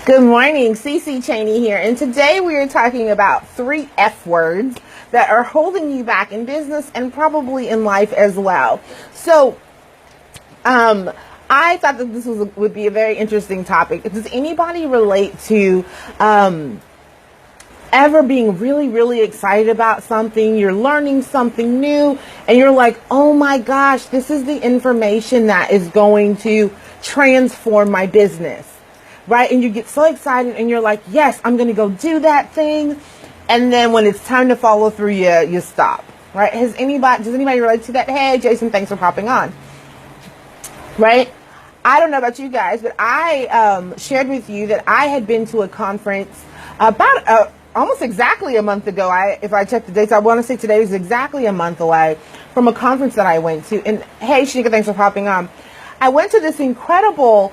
Good morning, Cece Cheney here, and today we are talking about 3 F words that are holding you back in business and probably in life as well. So, I thought that this would be a very interesting topic. Does anybody relate to ever being really, really excited about something? You're learning something new, and you're like, oh my gosh, this is the information that is going to transform my business. Right? And you get so excited and you're like, yes, I'm going to go do that thing. And then when it's time to follow through, you stop. Right? Does anybody relate to that? Hey, Jason, thanks for popping on. Right? I don't know about you guys, but I shared with you that I had been to a conference about almost exactly a month ago. If I check the dates, I want to say today was exactly a month away from a conference that I went to. And hey, Shanika, thanks for popping on. I went to this incredible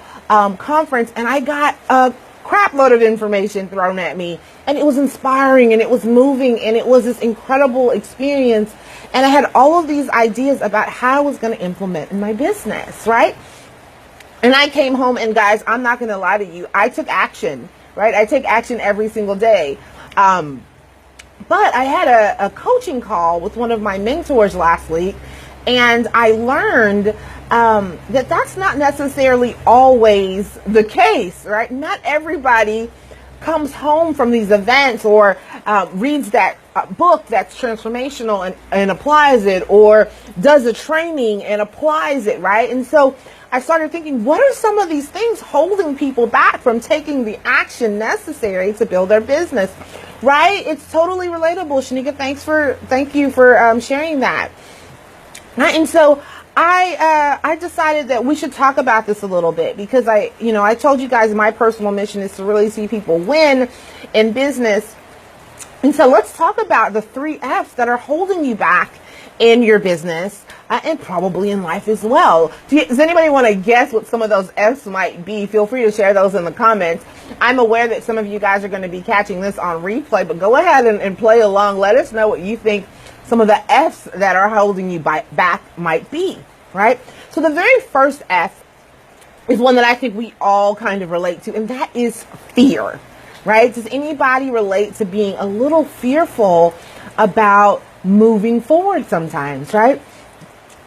conference, and I got a crap load of information thrown at me, and it was inspiring and it was moving and it was this incredible experience, and I had all of these ideas about how I was going to implement in my business, right? And I came home, and guys, I'm not going to lie to you, I took action, right? I take action every single day. But I had a coaching call with one of my mentors last week, and I learned that that's not necessarily always the case, right? Not everybody comes home from these events or reads that book that's transformational and applies it, or does a training and applies it, right? And so I started thinking, what are some of these things holding people back from taking the action necessary to build their business, right? It's totally relatable. Shanika, thank you for sharing that. Right? And so I decided that we should talk about this a little bit, because I told you guys my personal mission is to really see people win in business. And so let's talk about the 3 F's that are holding you back in your business and probably in life as well. Does anybody want to guess what some of those F's might be? Feel free to share those in the comments. I'm aware that some of you guys are going to be catching this on replay, but go ahead and play along. Let us know what you think some of the F's that are holding you back might be, right? So the very first F is one that I think we all kind of relate to, and that is fear, right? Does anybody relate to being a little fearful about moving forward sometimes, right?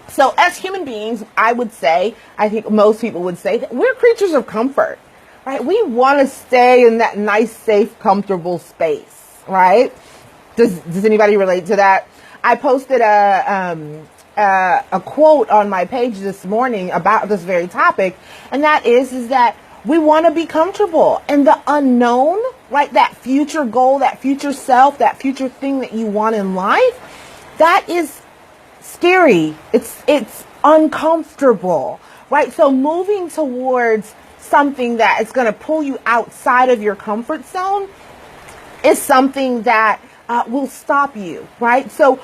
So as human beings, I think most people would say that we're creatures of comfort, right? We want to stay in that nice, safe, comfortable space, right? Does anybody relate to that? I posted a quote on my page this morning about this very topic, and that is that we want to be comfortable, and the unknown, right? That future goal, that future self, that future thing that you want in life, that is scary. It's uncomfortable, right? So moving towards something that is going to pull you outside of your comfort zone is something that will stop you, right? So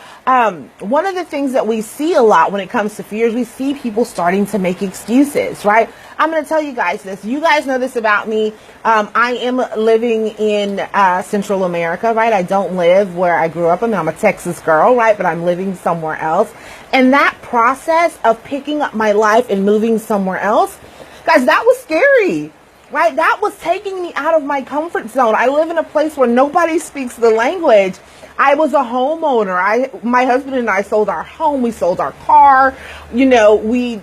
one of the things that we see a lot when it comes to fears, we see people starting to make excuses, right? I'm going to tell you guys this. You guys know this about me. I am living in Central America, right? I don't live where I grew up. I'm a Texas girl, right? But I'm living somewhere else. And that process of picking up my life and moving somewhere else, guys, that was scary. Right? That was taking me out of my comfort zone. I live in a place where nobody speaks the language. I was a homeowner. My husband and I sold our home. We sold our car. We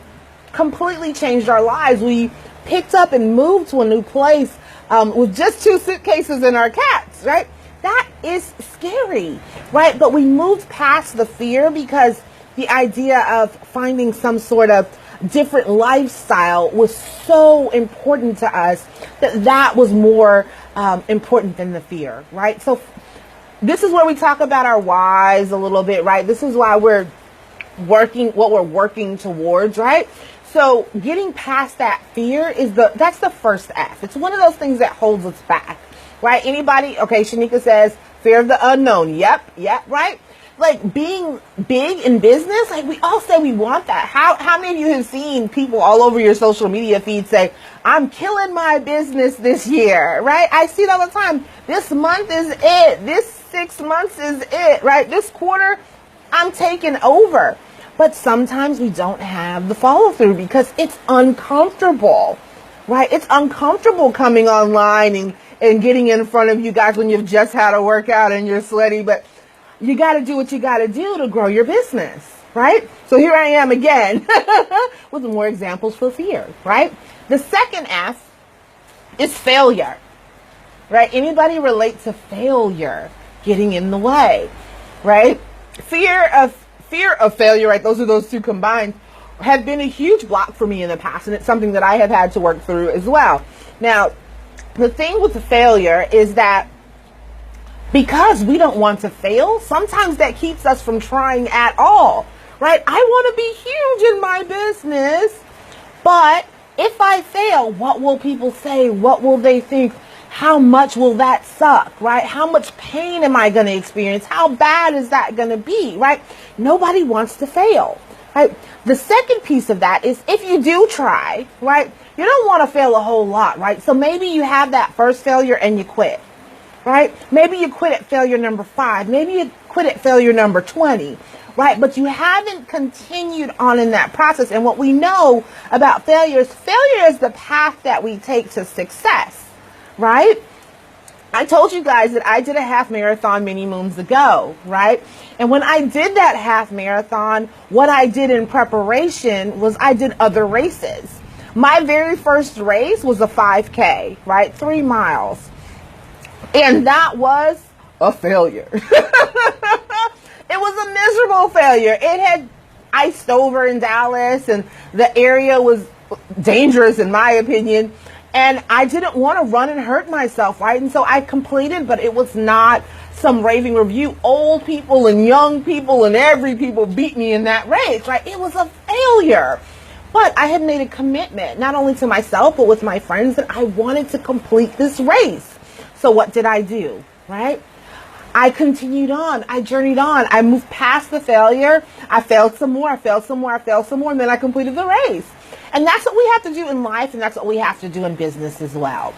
completely changed our lives. We picked up and moved to a new place with just 2 suitcases and our cats, right? That is scary, right? But we moved past the fear because the idea of finding some sort of different lifestyle was so important to us that was more important than the fear, right? So this is where we talk about our whys a little bit, right? This is why we're working towards, right? So getting past that fear that's the first F. It's one of those things that holds us back, right? Anybody? Okay, Shanika says fear of the unknown. Yep, right? Like being big in business, like we all say we want that. How many of you have seen people all over your social media feed say, I'm killing my business this year, right? I see it all the time. This month is it. This 6 months is it, right? This quarter, I'm taking over. But sometimes we don't have the follow through because it's uncomfortable, right? It's uncomfortable coming online and getting in front of you guys when you've just had a workout and you're sweaty, but you got to do what you got to do to grow your business, right? So here I am again with more examples for fear, right? The second F is failure, right? Anybody relate to failure getting in the way, right? Fear of failure, right? Those two combined have been a huge block for me in the past, and it's something that I have had to work through as well. Now, the thing with the failure is that because we don't want to fail, sometimes that keeps us from trying at all, right? I want to be huge in my business, but if I fail, what will people say? What will they think? How much will that suck, right? How much pain am I going to experience? How bad is that going to be, right? Nobody wants to fail, right? The second piece of that is if you do try, right, you don't want to fail a whole lot, right? So maybe you have that first failure and you quit, right? Maybe you quit at failure number 5. Maybe you quit at failure number 20, right? But you haven't continued on in that process. And what we know about failure is the path that we take to success. Right? I told you guys that I did a half marathon many moons ago, right? And when I did that half marathon, what I did in preparation was I did other races. My very first race was a 5K, right? 3 miles. And that was a failure. It was a miserable failure. It had iced over in Dallas and the area was dangerous in my opinion. And I didn't want to run and hurt myself, right? And so I completed, but it was not some raving review. Old people and young people and every people beat me in that race, right? It was a failure. But I had made a commitment, not only to myself, but with my friends, that I wanted to complete this race. So what did I do, right? I continued on. I journeyed on. I moved past the failure. I failed some more. And then I completed the race. And that's what we have to do in life, and that's what we have to do in business as well.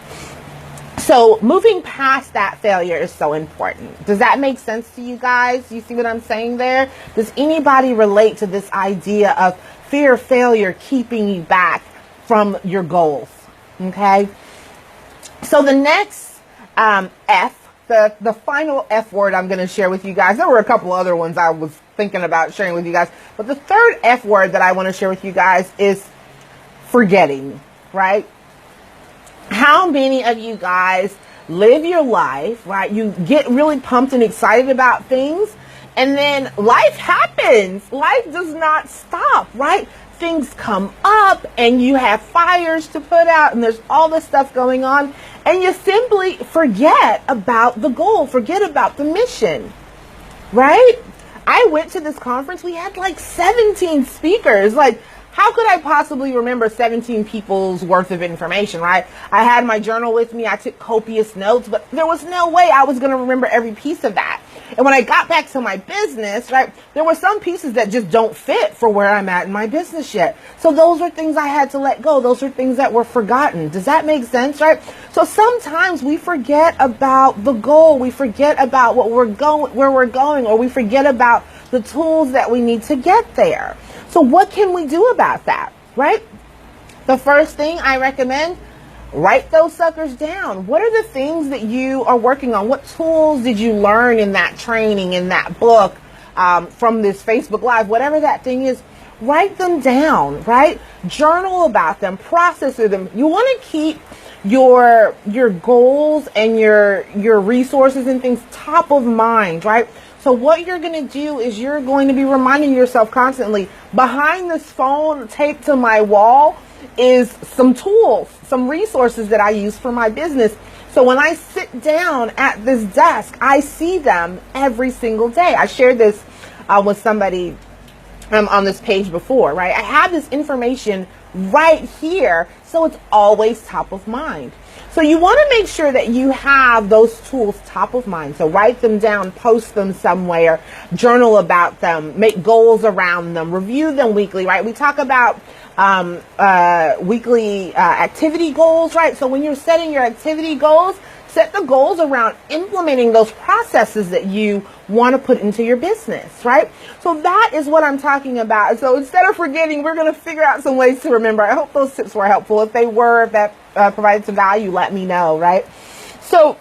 So moving past that failure is so important. Does that make sense to you guys? You see what I'm saying there? Does anybody relate to this idea of fear of failure keeping you back from your goals? Okay. So the next F, the final F word I'm going to share with you guys. There were a couple other ones I was thinking about sharing with you guys, but the third F word that I want to share with you guys is forgetting, right? How many of you guys live your life, right? You get really pumped and excited about things, and then life happens. Life does not stop, right? Things come up and you have fires to put out and there's all this stuff going on, and you simply forget about the goal, forget about the mission, right? I went to this conference. We had like 17 speakers. Like, how could I possibly remember 17 people's worth of information, right? I had my journal with me. I took copious notes, but there was no way I was going to remember every piece of that. And when I got back to my business, right, there were some pieces that just don't fit for where I'm at in my business yet. So those are things I had to let go. Those are things that were forgotten. Does that make sense, right? So sometimes we forget about the goal. We forget about where we're going, or we forget about the tools that we need to get there. So what can we do about that, right? The first thing I recommend, write those suckers down. What are the things that you are working on? What tools did you learn in that training, in that book, from this Facebook Live, whatever that thing is? Write them down, right? Journal about them, process through them. You want to keep your goals and your resources and things top of mind, right? So what you're going to do is you're going to be reminding yourself constantly, behind this phone taped to my wall is some tools, some resources that I use for my business. So when I sit down at this desk, I see them every single day. I shared this with somebody on this page before, right? I have this information right here, so it's always top of mind. So you want to make sure that you have those tools top of mind. So write them down, post them somewhere, journal about them, make goals around them, review them weekly, right? We talk about weekly activity goals, right? So when you're setting your activity goals, Set the goals around implementing those processes that you want to put into your business, right? So that is what I'm talking about. So instead of forgetting, we're going to figure out some ways to remember. I hope those tips were helpful. If they were, if that provided some value, let me know, right? So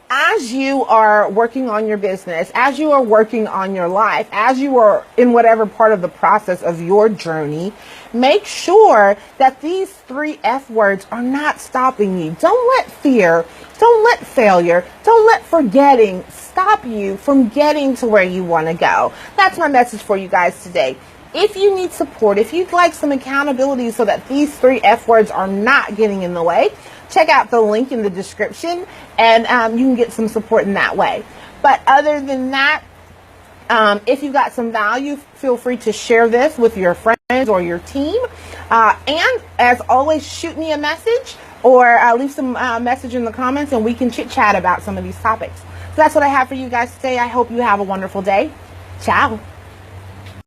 as you are working on your business, as you are working on your life, as you are in whatever part of the process of your journey, make sure that these 3 F words are not stopping you. Don't let fear, don't let failure, don't let forgetting stop you from getting to where you want to go. That's my message for you guys today. If you need support, if you'd like some accountability so that these 3 F words are not getting in the way, check out the link in the description, and you can get some support in that way. But other than that, if you got some value, feel free to share this with your friends or your team. And as always, shoot me a message or leave some message in the comments, and we can chit chat about some of these topics. So that's what I have for you guys today. I hope you have a wonderful day. Ciao.